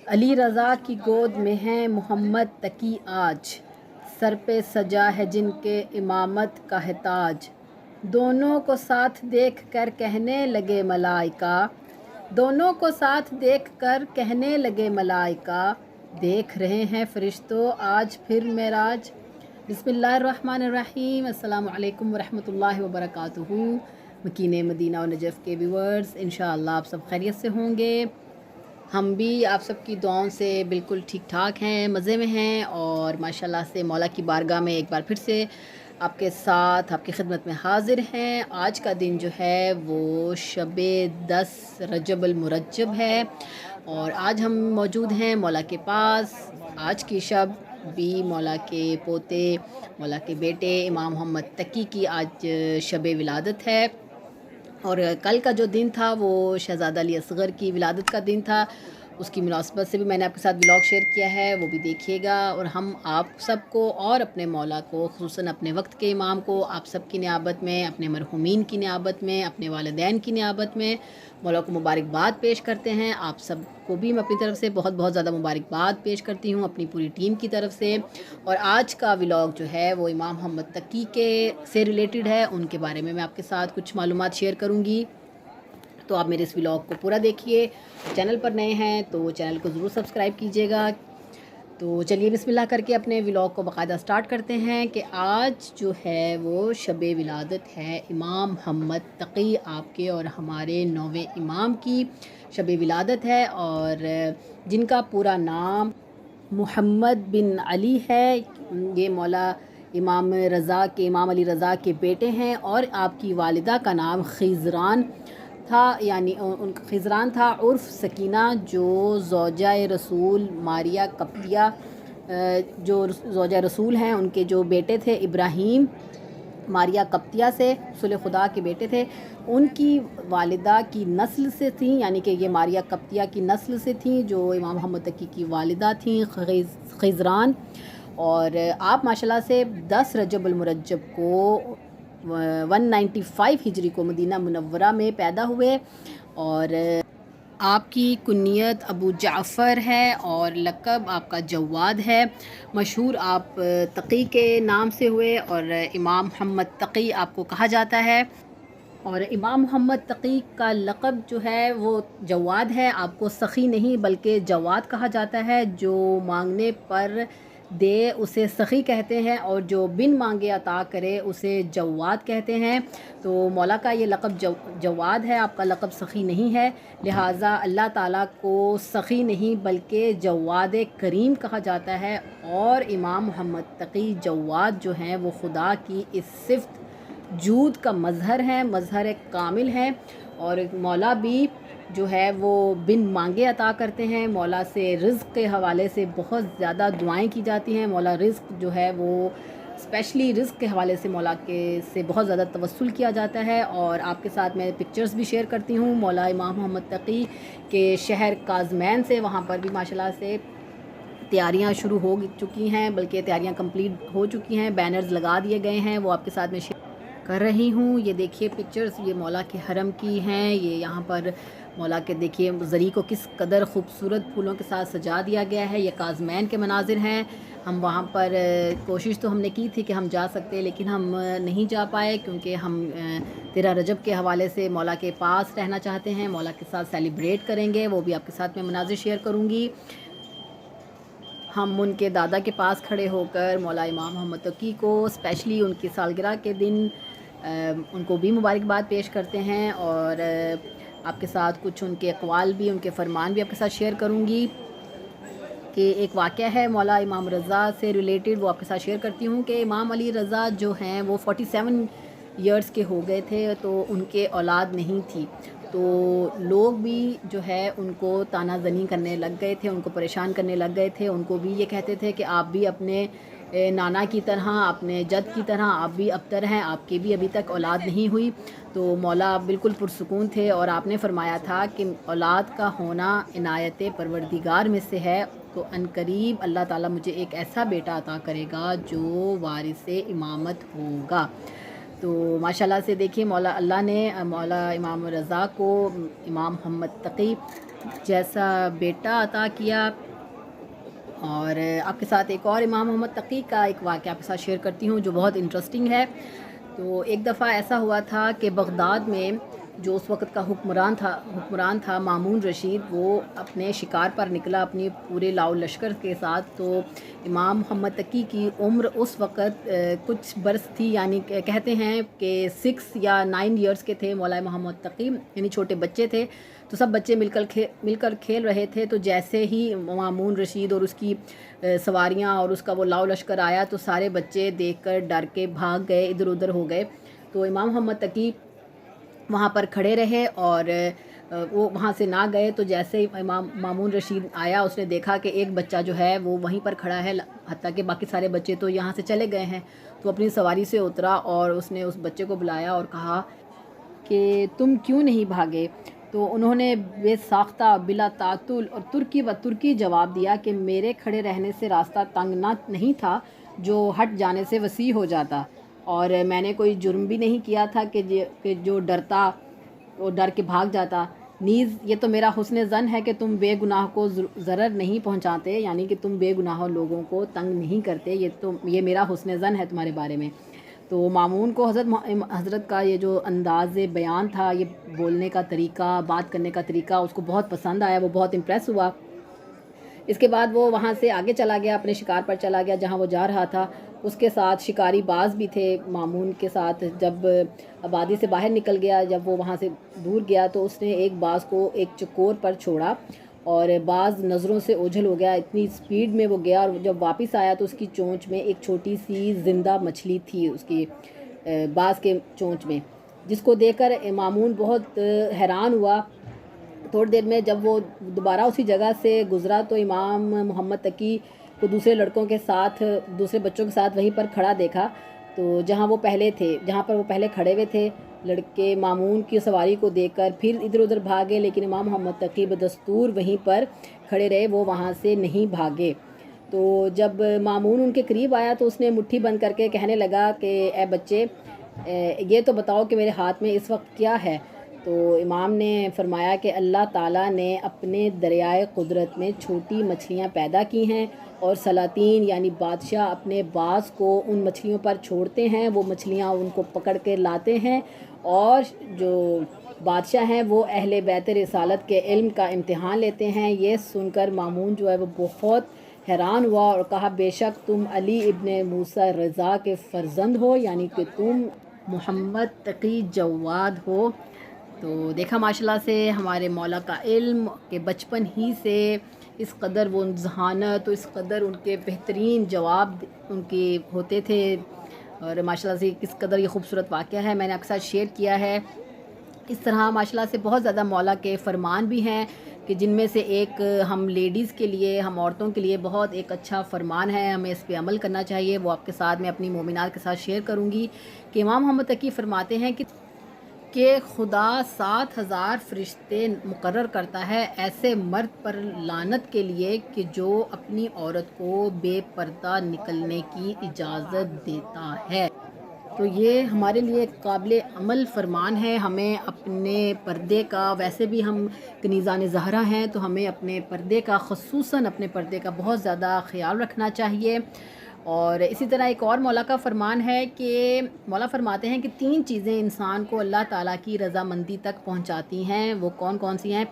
علی رضا کی گود میں ہیں محمد تقی آج، سر پہ سجا ہے جن کے امامت کا ہے تاج۔ دونوں کو ساتھ دیکھ کر کہنے لگے ملائکہ، دونوں کو ساتھ دیکھ کر کہنے لگے ملائکہ، دیکھ رہے ہیں فرشتوں آج پھر معراج۔ بسم اللہ الرحمن الرحیم۔ السلام علیکم ورحمۃ اللہ وبرکاتہ۔ مکین مدینہ و نجف کے ویورز، انشاءاللہ آپ سب خیریت سے ہوں گے۔ ہم بھی آپ سب کی دعاؤں سے بالکل ٹھیک ٹھاک ہیں، مزے میں ہیں، اور ماشاءاللہ سے مولا کی بارگاہ میں ایک بار پھر سے آپ کے ساتھ آپ کی خدمت میں حاضر ہیں۔ آج کا دن جو ہے وہ شب 10 رجب المرجب ہے، اور آج ہم موجود ہیں مولا کے پاس۔ آج کی شب بھی مولا کے پوتے، مولا کے بیٹے امام محمد تقی کی آج شب ولادت ہے، اور کل کا جو دن تھا وہ شہزادہ علی اصغر کی ولادت کا دن تھا۔ اس کی مناسبت سے بھی میں نے آپ کے ساتھ ولاگ شیئر کیا ہے، وہ بھی دیکھیے گا۔ اور ہم آپ سب کو اور اپنے مولا کو، خصوصاً اپنے وقت کے امام کو، آپ سب کی نیابت میں، اپنے مرحومین کی نیابت میں، اپنے والدین کی نیابت میں مولا کو مبارکباد پیش کرتے ہیں۔ آپ سب کو بھی میں اپنی طرف سے بہت بہت زیادہ مبارکباد پیش کرتی ہوں، اپنی پوری ٹیم کی طرف سے۔ اور آج کا ولاگ جو ہے وہ امام محمد تقی کے سے ریلیٹڈ ہے، ان کے بارے میں آپ کے ساتھ کچھ معلومات شیئر کروں گی، تو آپ میرے اس ولاگ کو پورا دیکھیے۔ چینل پر نئے ہیں تو چینل کو ضرور سبسکرائب کیجیے گا۔ تو چلیے بسم اللہ کر کے اپنے ولاگ کو باقاعدہ سٹارٹ کرتے ہیں کہ آج جو ہے وہ شب ولادت ہے امام محمد تقی، آپ کے اور ہمارے 9ویں امام کی شب ولادت ہے، اور جن کا پورا نام محمد بن علی ہے۔ یہ مولا امام رضا کے، امام علی رضا کے بیٹے ہیں، اور آپ کی والدہ کا نام خیزران تھا، یعنی ان کا خیزران تھا عرف سکینہ، جو زوجہ رسول ماریہ قبطیہ، جو زوجہ رسول ہیں، ان کے جو بیٹے تھے ابراہیم ماریہ قبطیہ سے، رسول خدا کے بیٹے تھے، ان کی والدہ کی نسل سے تھیں، یعنی کہ یہ ماریہ قبطیہ کی نسل سے تھیں، جو امام محمد تقی کی والدہ تھیں خیزران۔ اور آپ ماشاءاللہ سے 10 رجب المرجب کو 195 ہجری کو مدینہ منورہ میں پیدا ہوئے، اور آپ کی کنیت ابو جعفر ہے، اور لقب آپ کا جواد ہے۔ مشہور آپ تقی کے نام سے ہوئے، اور امام محمد تقی آپ کو کہا جاتا ہے۔ اور امام محمد تقی کا لقب جو ہے وہ جواد ہے، آپ کو سخی نہیں بلکہ جواد کہا جاتا ہے۔ جو مانگنے پر دے اسے سخی کہتے ہیں، اور جو بن مانگے عطا کرے اسے جواد کہتے ہیں۔ تو مولا کا یہ لقب جواد ہے، آپ کا لقب سخی نہیں ہے، لہٰذا اللہ تعالیٰ کو سخی نہیں بلکہ جواد کریم کہا جاتا ہے۔ اور امام محمد تقی جواد جو ہیں وہ خدا کی اس صفت جود کا مظہر ہیں، مظہر کامل ہیں، اور مولا بھی جو ہے وہ بن مانگے عطا کرتے ہیں۔ مولا سے رزق کے حوالے سے بہت زیادہ دعائیں کی جاتی ہیں۔ مولا رزق جو ہے وہ اسپیشلی رزق کے حوالے سے مولا کے سے بہت زیادہ توسل کیا جاتا ہے، اور آپ کے ساتھ میں پکچرز بھی شیئر کرتی ہوں مولا امام محمد تقی کے شہر کاظمین سے۔ وہاں پر بھی ماشاءاللہ سے تیاریاں شروع ہو چکی ہیں، بلکہ تیاریاں کمپلیٹ ہو چکی ہیں، بینرز لگا دیے گئے ہیں، وہ آپ کے ساتھ میں شیئر کر رہی ہوں۔ یہ دیکھیے پکچرز، یہ مولا کے حرم کی ہیں۔ یہ یہاں پر مولا کے دیکھیے زری کو کس قدر خوبصورت پھولوں کے ساتھ سجا دیا گیا ہے۔ یہ کاظمین کے مناظر ہیں۔ ہم وہاں پر کوشش تو ہم نے کی تھی کہ ہم جا سکتے، لیکن ہم نہیں جا پائے، کیونکہ ہم 13 رجب کے حوالے سے مولا کے پاس رہنا چاہتے ہیں، مولا کے ساتھ سیلیبریٹ کریں گے، وہ بھی آپ کے ساتھ میں مناظر شیئر کروں گی۔ ہم ان کے دادا کے پاس کھڑے ہو کر مولا امام محمد تقی کو اسپیشلی ان کی سالگرہ کے دن ان کو بھی مبارکباد پیش کرتے ہیں، اور آپ کے ساتھ کچھ ان کے اقوال بھی، ان کے فرمان بھی آپ کے ساتھ شیئر کروں گی۔ کہ ایک واقعہ ہے مولا امام رضا سے ریلیٹڈ، وہ آپ کے ساتھ شیئر کرتی ہوں کہ امام علی رضا جو ہیں وہ 47 ایئرس کے ہو گئے تھے، تو ان کے اولاد نہیں تھی، تو لوگ بھی جو ہے ان کو طعنہ زنی کرنے لگ گئے تھے، ان کو پریشان کرنے لگ گئے تھے، ان کو بھی یہ کہتے تھے کہ آپ بھی اپنے نانا کی طرح، اپنے جد کی طرح آپ بھی ابتر ہیں، آپ کی بھی ابھی تک اولاد نہیں ہوئی۔ تو مولا بالکل پرسکون تھے، اور آپ نے فرمایا تھا کہ اولاد کا ہونا عنایت پروردگار میں سے ہے، تو عنقریب اللہ تعالیٰ مجھے ایک ایسا بیٹا عطا کرے گا جو وارث امامت ہوگا۔ تو ماشاءاللہ سے دیکھیے مولا اللہ نے مولا امام رضا کو، امام محمد تقی जैसा बेटा अता किया। और आपके साथ एक और इमाम मोहम्मद तकी का एक वाक़या आपके साथ शेयर करती हूँ जो बहुत इंटरेस्टिंग है। तो एक दफ़ा ऐसा हुआ था कि बगदाद में जो उस वक़्त का हुक्मरान था मामून रशीद, वो अपने शिकार पर निकला अपनी पूरे लाओ लश्कर के साथ। तो इमाम मोहम्मद तकी की उम्र उस वक़्त कुछ बरस थी, यानी कहते हैं कि 6 या 9 इयर्स के थे मौला मोहम्मद तकी, यानी छोटे बच्चे थे। तो सब बच्चे मिलकर खेल रहे थे। तो जैसे ही मामून रशीद और उसकी सवारियां और उसका वो लाओ लश्कर आया तो सारे बच्चे देखकर डर के भाग गए, इधर उधर हो गए। तो इमाम मोहम्मद तकी वहाँ पर खड़े रहे और वो वहाँ से ना गए। तो जैसे ही इमाम मामून रशीद आया, उसने देखा कि एक बच्चा जो है वो वहीं पर खड़ा है, हत्ता कि बाकी सारे बच्चे तो यहाँ से चले गए हैं। तो अपनी सवारी से उतरा और उसने उस बच्चे को बुलाया और कहा कि तुम क्यों नहीं भागे। तो उन्होंने बेसाख्ता बिला तातुल और तुर्की जवाब दिया कि मेरे खड़े रहने से रास्ता तंग ना नहीं था, जो हट जाने से वसी हो जाता, और मैंने कोई जुर्म भी नहीं किया था कि जो डरता वो डर के भाग जाता। नीज़ ये तो मेरा हुस्न ज़न है कि तुम बेगुनाह को ज़रर नहीं पहुंचाते, यानी कि तुम बेगुनाह लोगों को तंग नहीं करते। ये मेरा हुस्न ज़न है तुम्हारे बारे में। तो मामून को हज़रत का ये जो अंदाज़ बयान था, ये बोलने का तरीका, बात करने का तरीका उसको बहुत पसंद आया, वो बहुत इम्प्रेस हुआ। इसके बाद वो वहाँ से आगे चला गया, अपने शिकार पर चला गया जहाँ वो जा रहा था। उसके साथ शिकारी बाज भी थे मामून के साथ। जब आबादी से बाहर निकल गया, जब वो वहाँ से दूर गया, तो उसने एक बाज को एक चकोर पर छोड़ा और बाज नज़रों से ओझल हो गया। इतनी स्पीड में वो गया और जब वापस आया तो उसकी चोंच में एक छोटी सी ज़िंदा मछली थी, उसकी बाज के चोंच में, जिसको देखकर मामून बहुत हैरान हुआ। थोड़ी देर में जब वो दोबारा उसी जगह से गुज़रा तो इमाम मोहम्मद तकी को दूसरे लड़कों के साथ, दूसरे बच्चों के साथ वहीं पर खड़ा देखा। तो जहाँ पर वो पहले खड़े हुए थे, लड़के मामून की सवारी को देखकर फिर इधर उधर भागे, लेकिन इमाम मोहम्मद तकी बदस्तूर वहीं पर खड़े रहे, वो वहाँ से नहीं भागे। तो जब मामून उनके करीब आया तो उसने मुट्ठी बंद करके कहने लगा कि ए बच्चे, ये तो बताओ कि मेरे हाथ में इस वक्त क्या है। तो इमाम ने फरमाया कि अल्लाह ताला ने अपने दरियाए कुदरत में छोटी मछलियाँ पैदा की हैं और सलातीन यानी बादशाह अपने बाज को उन मछलियों पर छोड़ते हैं, वो मछलियाँ उनको पकड़ के लाते हैं, और जो बादशाह हैं वो अहले बैत रिसालत के इल्म का इम्तिहान लेते हैं। ये सुनकर मामून जो है वो बहुत हैरान हुआ और कहा, बेशक तुम अली इब्ने मूसा रज़ा के फ़र्जंद हो, यानी कि तुम मोहम्मद तकी जवाद हो। तो देखा माशाल्लाह से हमारे मौला का इल्म के बचपन ही से इस कदर वो ज़हानत, तो इस कदर उनके बेहतरीन जवाब उनके होते थे, और माशाल्लाह से किस कदर ये खूबसूरत वाक़या है मैंने आपके साथ शेयर किया है। इस तरह माशाल्लाह से बहुत ज़्यादा मौला के फ़रमान भी हैं कि जिनमें से एक हम लेडीज़ के लिए, हम औरतों के लिए बहुत एक अच्छा फ़रमान है, हमें इस पे अमल करना चाहिए। वो आपके साथ मैं अपनी मोमिनात के साथ शेयर करूँगी कि इमाम मोहम्मद तकी फ़रमाते हैं कि खुदा 7,000 फ़रिश्ते मुकर्रर करता है ऐसे मर्द पर लानत के लिए कि जो अपनी औरत को बेपर्दा निकलने की इजाज़त देता है। तो ये हमारे लिए काबिल अमल फ़रमान है। हमें अपने पर्दे का, वैसे भी हम कनीज़ान ज़हरा हैं तो हमें अपने पर्दे का, ख़ुसूसन अपने पर्दे का बहुत ज़्यादा ख़याल रखना चाहिए। और इसी तरह एक और मौला का फ़रमान है कि मौला फ़रमाते हैं कि 3 चीज़ें इंसान को अल्लाह ताला की रज़ामंदी तक पहुंचाती हैं। वो कौन कौन सी हैं?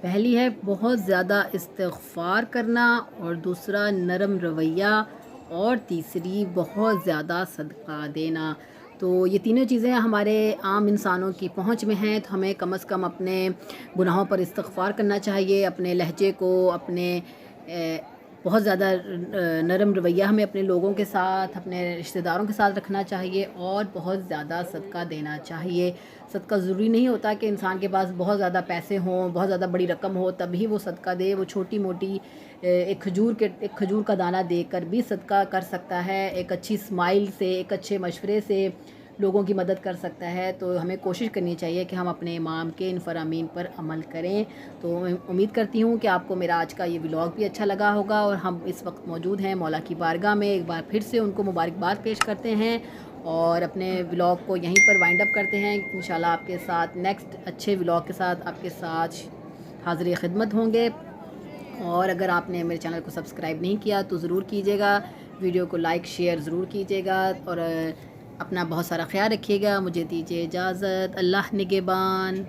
पहली है बहुत ज़्यादा इस्तिग़फ़ार करना, और दूसरा नरम रवैया, और तीसरी बहुत ज़्यादा सदका देना। तो ये तीनों चीज़ें हमारे आम इंसानों की पहुंच में हैं, तो हमें कम से कम अपने गुनाहों पर इस्तिग़फ़ार करना चाहिए, अपने लहजे को, अपने बहुत ज़्यादा नरम रवैया हमें अपने लोगों के साथ, अपने रिश्तेदारों के साथ रखना चाहिए, और बहुत ज़्यादा सदका देना चाहिए। सदका ज़रूरी नहीं होता कि इंसान के पास बहुत ज़्यादा पैसे हों, बहुत ज़्यादा बड़ी रकम हो तभी वो सदका दे। वो छोटी मोटी एक खजूर का दाना देकर भी सदका कर सकता है, एक अच्छी स्माइल से, एक अच्छे मशवरे से लोगों की मदद कर सकता है। तो हमें कोशिश करनी चाहिए कि हम अपने इमाम के इन फ़रामीन पर अमल करें। तो उम्मीद करती हूँ कि आपको मेरा आज का ये व्लॉग भी अच्छा लगा होगा। और हम इस वक्त मौजूद हैं मौला की बारगाह में, एक बार फिर से उनको मुबारकबाद पेश करते हैं और अपने व्लॉग को यहीं पर वाइंड अप करते हैं। इंशाल्लाह आपके साथ नेक्स्ट अच्छे व्लॉग के साथ आपके साथ حاضر خدمت ہوں گے۔ اور اگر آپ نے میرے چینل کو سبسکرائب نہیں کیا تو ضرور کیجیے گا، ویڈیو کو لائک شیئر ضرور کیجیے گا، اور اپنا بہت سارا خیال رکھیے گا۔ مجھے دیجیے اجازت، اللہ نگہبان۔